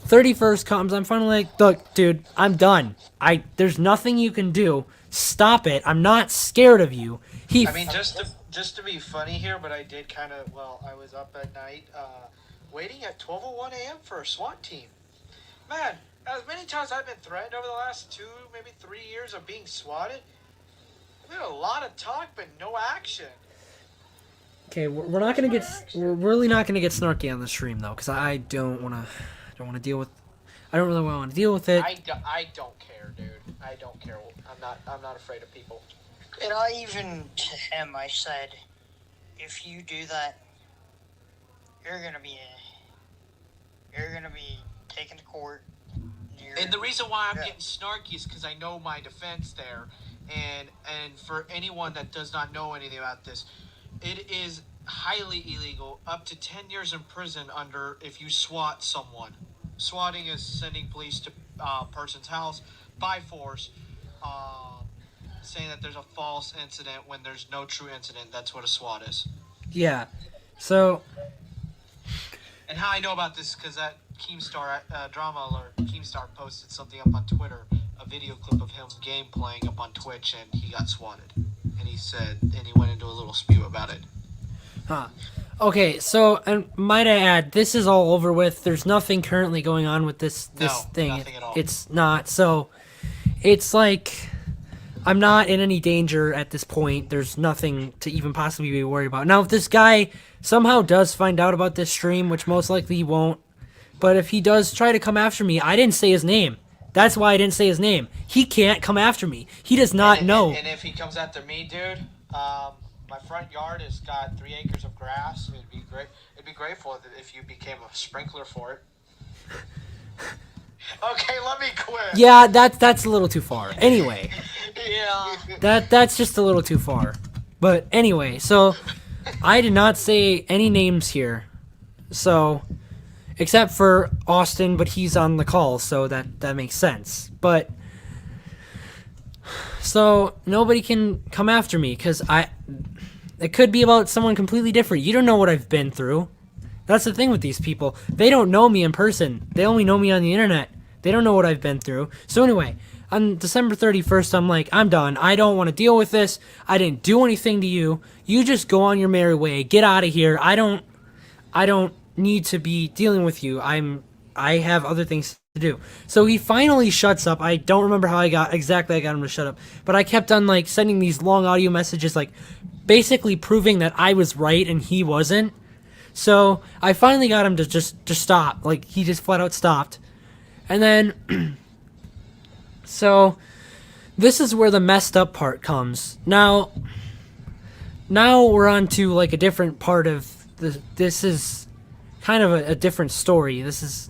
31st comes, I'm finally like, look, dude, I'm done. There's nothing you can do. Stop it. I'm not scared of you. I mean, just to be funny here, but I did kind of, I was up at night waiting at 12:01 a.m. for a SWAT team. Man, as many times I've been threatened over the last 2, maybe 3 years of being swatted, I've had a lot of talk, but no action. Okay, we're not gonna get. We're really not gonna get snarky on the stream though, because I don't wanna deal with. I don't really want to deal with it. I don't care, dude. I don't care. I'm not afraid of people. And I even to him, I said, if you do that, you're gonna be taken to court. And the reason why I'm getting snarky is because I know my defense there, and for anyone that does not know anything about this, it is highly illegal, up to 10 years in prison if you SWAT someone. Swatting is sending police to a person's house by force, saying that there's a false incident when there's no true incident. That's what a SWAT is. Yeah. So. And how I know about this because that Keemstar Drama Alert, Keemstar posted something up on Twitter, a video clip of him game playing up on Twitch, and he got swatted. And he went into a little spew about it. Huh. Okay, so, and might I add, this is all over with. There's nothing currently going on with this thing. Nothing at all. It's not. So, it's like, I'm not in any danger at this point. There's nothing to even possibly be worried about. Now, if this guy somehow does find out about this stream, which most likely he won't, but if he does try to come after me, I didn't say his name. That's why I didn't say his name. He can't come after me. He does not know. And if he comes after me, dude, my front yard has got 3 acres of grass. It'd be great. It'd be great for it if you became a sprinkler for it. Okay, let me quit. Yeah, that's a little too far. Anyway, Yeah. that's just a little too far. But anyway, so I did not say any names here. So, except for Austin, but he's on the call, so that makes sense. But so nobody can come after me because it could be about someone completely different. You don't know what I've been through. That's the thing with these people. They don't know me in person. They only know me on the internet. They don't know what I've been through. So anyway, on December 31st, I'm like, I'm done. I don't want to deal with this. I didn't do anything to you. You just go on your merry way. Get out of here. I don't need to be dealing with you. I have other things to do. So he finally shuts up. I don't remember how I got him to shut up, but I kept on like sending these long audio messages, like basically proving that I was right and he wasn't. So I finally got him to just stop. Like he just flat out stopped. And then so this is where the messed up part comes. Now we're on to like a different part of this is kind of a different story. This is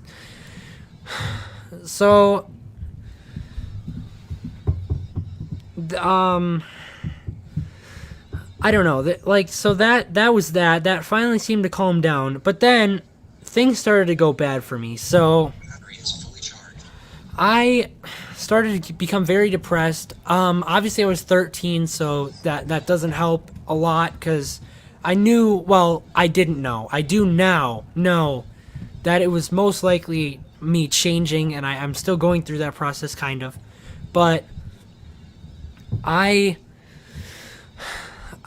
so I don't know. So that was that. That finally seemed to calm down. But then things started to go bad for me. So I started to become very depressed. Obviously I was 13, so that doesn't help a lot because I knew, well, I didn't know. I do now know that it was most likely me changing, and I'm still going through that process kind of. But I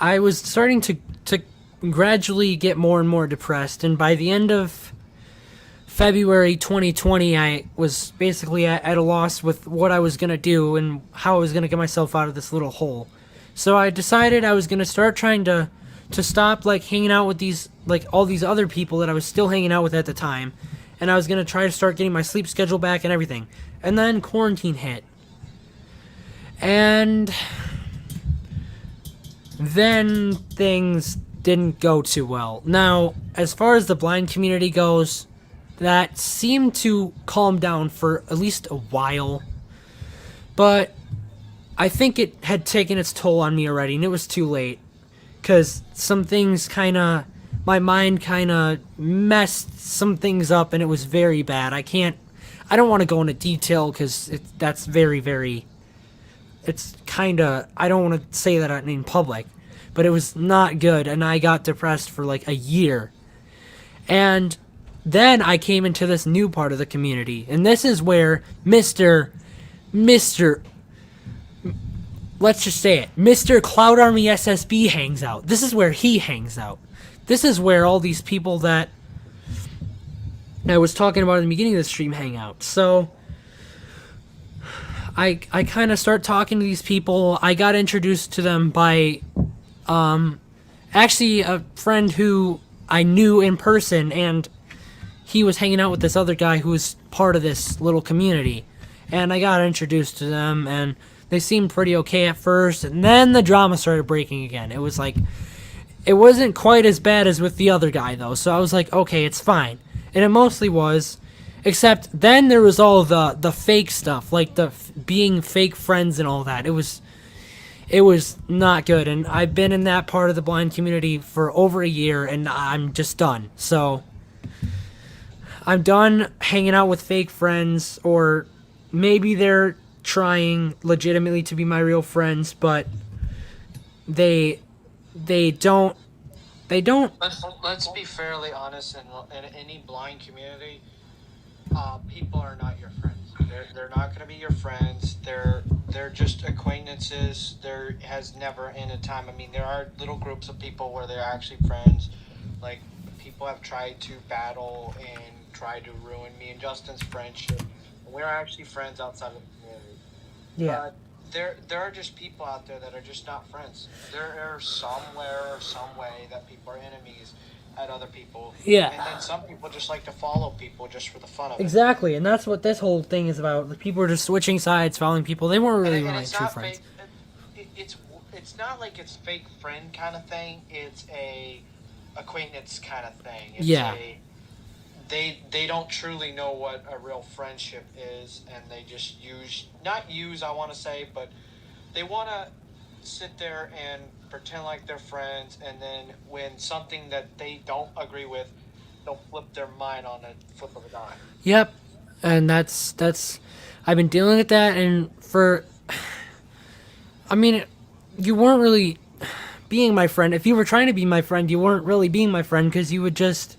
was starting to gradually get more and more depressed, and by the end of February 2020, I was basically at a loss with what I was going to do and how I was going to get myself out of this little hole. So I decided I was going to start trying to stop like hanging out with these, like all these other people that I was still hanging out with at the time, and I was going to try to start getting my sleep schedule back and everything. And then quarantine hit. And then things didn't go too well. Now, as far as the blind community goes, that seemed to calm down for at least a while. But I think it had taken its toll on me already, and it was too late. Because some things my mind messed some things up, and it was very bad. I don't want to go into detail because that's very, very it's kind of, I don't want to say that in public, but it was not good, and I got depressed for like a year. And then I came into this new part of the community, and this is where Mr. Let's just say it, Mr. Cloud Army SSB hangs out. This is where he hangs out. This is where all these people that I was talking about in the beginning of the stream hang out. So I kind of start talking to these people. I got introduced to them by actually a friend who I knew in person, and he was hanging out with this other guy who was part of this little community. And I got introduced to them, and they seemed pretty okay at first, and then the drama started breaking again. It was like, it wasn't quite as bad as with the other guy, though, so I was like, okay, it's fine. And it mostly was, except then there was all the fake stuff, like the being fake friends and all that. It was not good, and I've been in that part of the blind community for over a year, and I'm just done. So I'm done hanging out with fake friends, or maybe they're trying legitimately to be my real friends, but they don't. Let's be fairly honest. In any blind community, people are not your friends. They're not going to be your friends. They're just acquaintances. There has never in a time. I mean, there are little groups of people where they're actually friends. Like, people have tried to battle and try to ruin me and Justin's friendship. We're actually friends outside of the community. Yeah. But there are just people out there that are just not friends. There are somewhere or some way that people are enemies at other people. Yeah. And then some people just like to follow people just for the fun of it. Exactly, and that's what this whole thing is about. The people are just switching sides, following people. They weren't really And my it's true not friends. fake. It's not like it's fake friend kind of thing. It's a acquaintance kind of thing. It's Yeah. They don't truly know what a real friendship is, and they just I want to say, but they want to sit there and pretend like they're friends, and then when something that they don't agree with, they'll flip their mind on a flip of a dime. Yep, and that's I've been dealing with that, and I mean, you weren't really being my friend. If you were trying to be my friend, you weren't really being my friend, because you would just,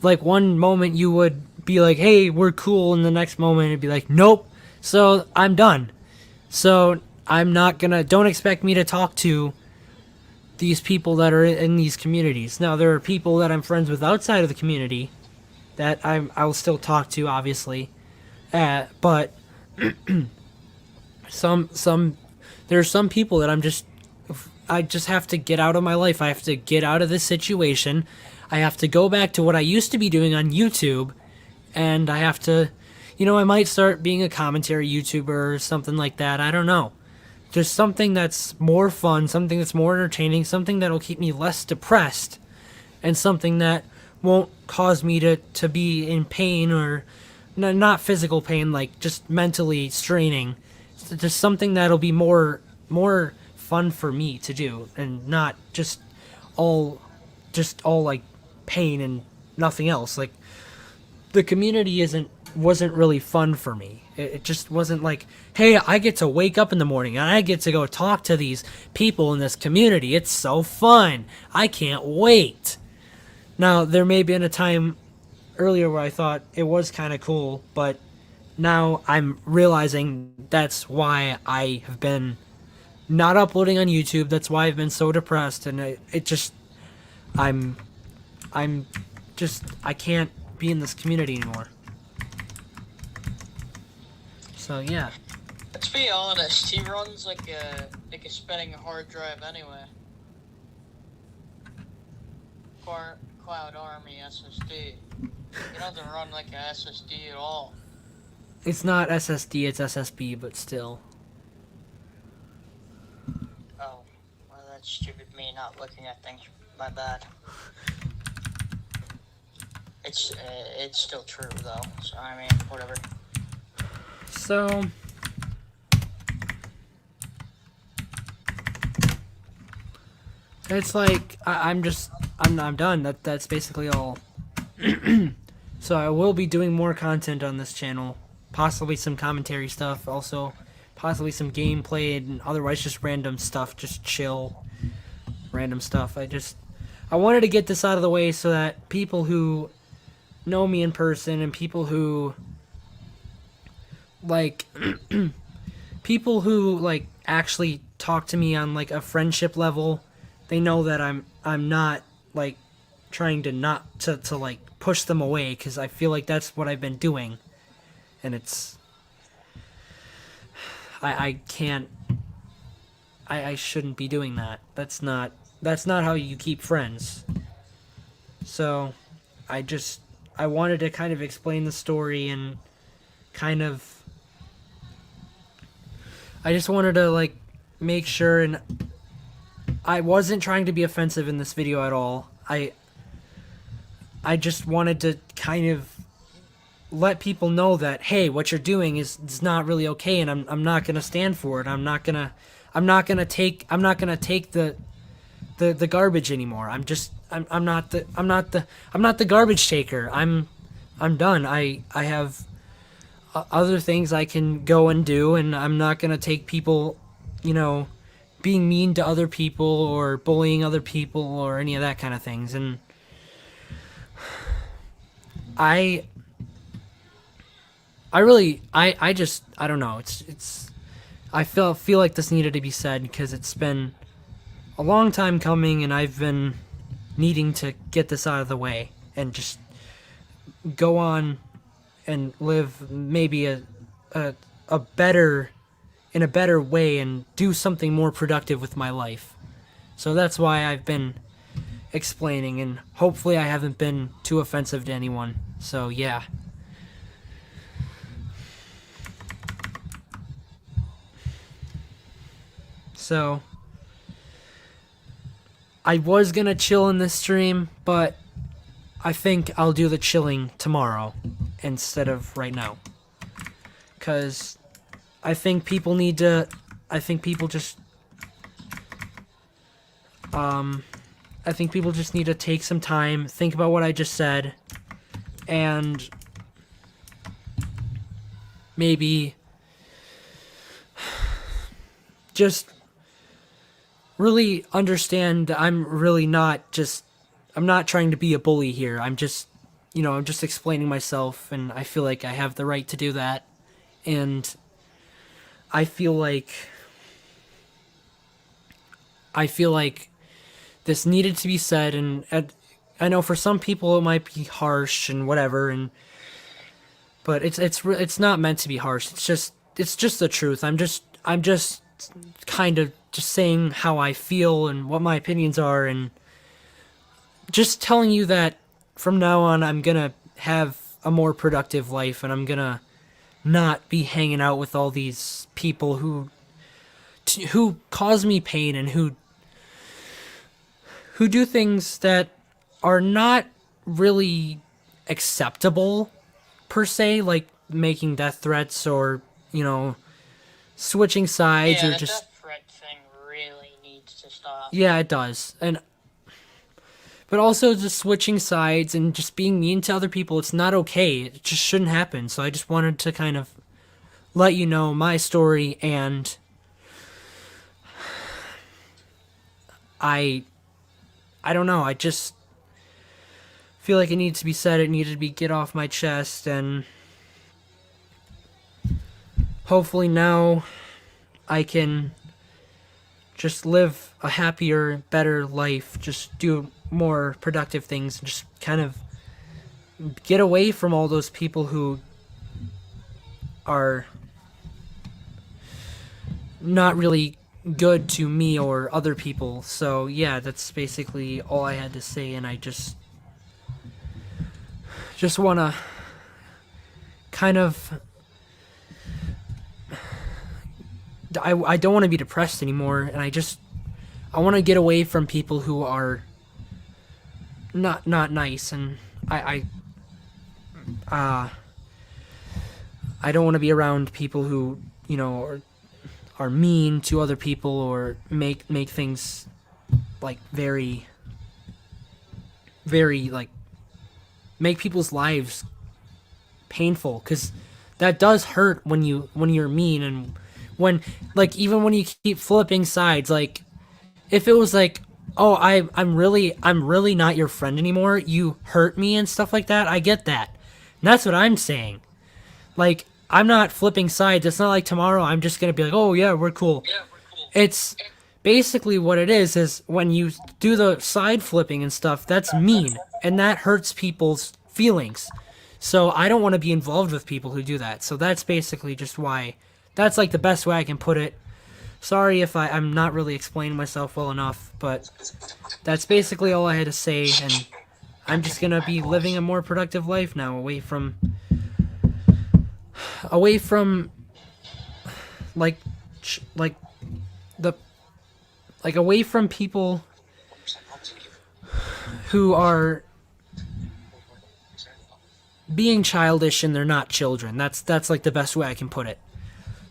like, one moment you would be like, hey, we're cool, and the next moment it'd be like, nope. So I'm done. So I'm not gonna, don't expect me to talk to these people that are in these communities. Now, there are people that I'm friends with outside of the community that I'll still talk to, obviously, but there's some people that I just have to get out of my life. I have to get out of this situation. I have to go back to what I used to be doing on YouTube, and I have to, I might start being a commentary YouTuber or something like that. I don't know. Just something that's more fun, something that's more entertaining, something that'll keep me less depressed, and something that won't cause me to be in pain, or not physical pain, like just mentally straining. Just something that'll be more fun for me to do, and not just all like pain and nothing else. Like, the community wasn't really fun for me. It just wasn't like, hey, I get to wake up in the morning and I get to go talk to these people in this community. It's so fun. I can't wait. Now, there may have been a time earlier where I thought it was kind of cool, but now I'm realizing that's why I have been not uploading on YouTube. That's why I've been so depressed, and I can't be in this community anymore. So yeah. Let's be honest, he runs like a spinning hard drive anyway. Cloud Army SSD. He doesn't run like a SSD at all. It's not SSD, it's SSB, but still. Oh, well, that's stupid me not looking at things. My bad. It's still true though, so I mean, whatever. So it's like I'm done. That's basically all. So I will be doing more content on this channel, possibly some commentary stuff, also possibly some gameplay, and otherwise just random stuff, just chill, random stuff. I wanted to get this out of the way so that people who know me in person and people who like people who like actually talk to me on like a friendship level, they know that I'm not like trying to not to like push them away, because I feel like that's what I've been doing, and it's I can't I shouldn't be doing that. That's not how you keep friends. So I wanted to kind of explain the story, and kind of I just wanted to like make sure, and I wasn't trying to be offensive in this video at all. I just wanted to kind of let people know that, hey, what you're doing is not really okay, and I'm not gonna stand for it. I'm not gonna take the garbage anymore. I'm not the garbage taker. I'm done. I have other things I can go and do, and I'm not gonna take people, being mean to other people or bullying other people or any of that kind of things. And I don't know. I feel like this needed to be said, because it's been a long time coming, and I've been needing to get this out of the way and just go on and live maybe a better way and do something more productive with my life. So that's why I've been explaining, and hopefully I haven't been too offensive to anyone. So yeah. So I was gonna chill in this stream, but I think I'll do the chilling tomorrow instead of right now, because I think people just need to take some time, think about what I just said, and maybe just really understand that I'm not trying to be a bully here. I'm just explaining myself, and I feel like I have the right to do that. And I feel like this needed to be said, and I know for some people it might be harsh and whatever, but it's not meant to be harsh. It's just the truth. I'm just kind of just saying how I feel and what my opinions are, and just telling you that from now on I'm gonna have a more productive life, and I'm gonna not be hanging out with all these people who cause me pain, and who do things that are not really acceptable per se, like making death threats, or switching sides, Yeah, or the just death threat thing really needs to stop. yeah, it does. But also just switching sides and just being mean to other people, it's not okay. It just shouldn't happen. So I just wanted to kind of let you know my story, and I don't know, I just feel like it needs to be said, it needed to be get off my chest, and hopefully now I can just live a happier, better life, just do more productive things, and just kind of get away from all those people who are not really good to me or other people. So yeah, that's basically all I had to say, and I just want to kind of I don't want to be depressed anymore, and I want to get away from people who are not nice, and I don't want to be around people who are mean to other people, or make things like very like make people's lives painful, because that does hurt when you're mean, and When, like, even when you keep flipping sides, like, if it was like, oh, I'm really not your friend anymore, you hurt me and stuff like that, I get that. And that's what I'm saying. Like, I'm not flipping sides. It's not like tomorrow I'm just gonna be like, oh yeah, we're cool. It's basically what it is when you do the side flipping and stuff, that's mean. And that hurts people's feelings. So I don't want to be involved with people who do that. So that's basically just why. That's like the best way I can put it. Sorry if I'm not really explaining myself well enough, but that's basically all I had to say. And I'm just gonna be living a more productive life now, away from like away from people who are being childish and they're not children. That's like the best way I can put it.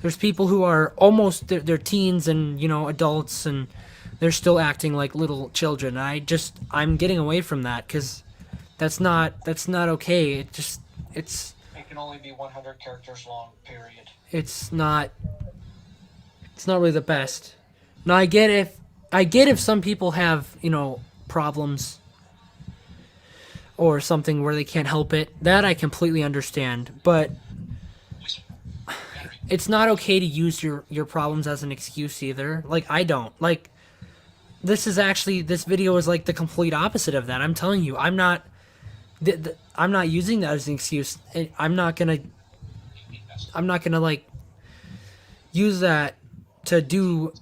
There's people who are almost they're teens and, you know, adults, and they're still acting like little children. I'm getting away from that because that's not okay. It can only be 100 characters long, period. It's not really the best. Now I get if some people have, you know, problems or something where they can't help it. That I completely understand, but it's not okay to use your problems as an excuse either. Like, I don't. Like, this video is like the complete opposite of that. I'm telling you, I'm not using that as an excuse. I'm not gonna like use that to do,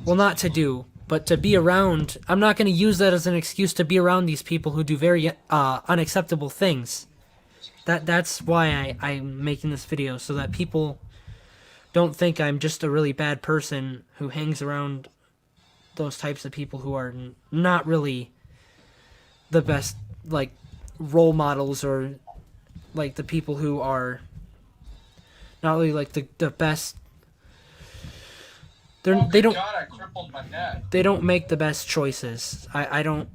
well, not to do, but to be around. I'm not gonna use that as an excuse to be around these people who do very unacceptable things. That's why I'm making this video, so that people don't think I'm just a really bad person who hangs around those types of people who are not really the best, like, role models, or like the people who are not really like the best. They don't. God, I crippled my neck. They don't make the best choices. I don't,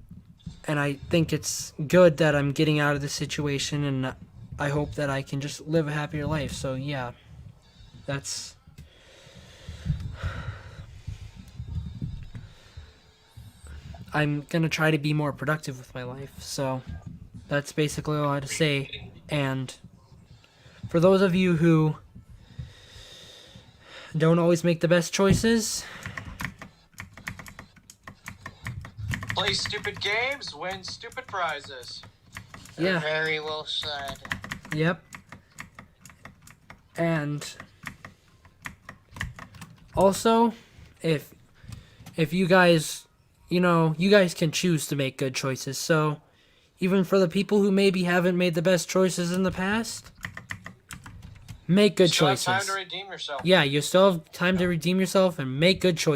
and I think it's good that I'm getting out of this situation, and I hope that I can just live a happier life. So yeah, that's. I'm gonna try to be more productive with my life. So that's basically all I had to say. And for those of you who don't always make the best choices, Play stupid games, win stupid prizes. yeah, Very well said. yep. And also, if you guys, you know, you guys can choose to make good choices. So even for the people who maybe haven't made the best choices in the past, make good Still have choices. time to redeem yourself. Yeah, you still have time to redeem yourself and make good choices.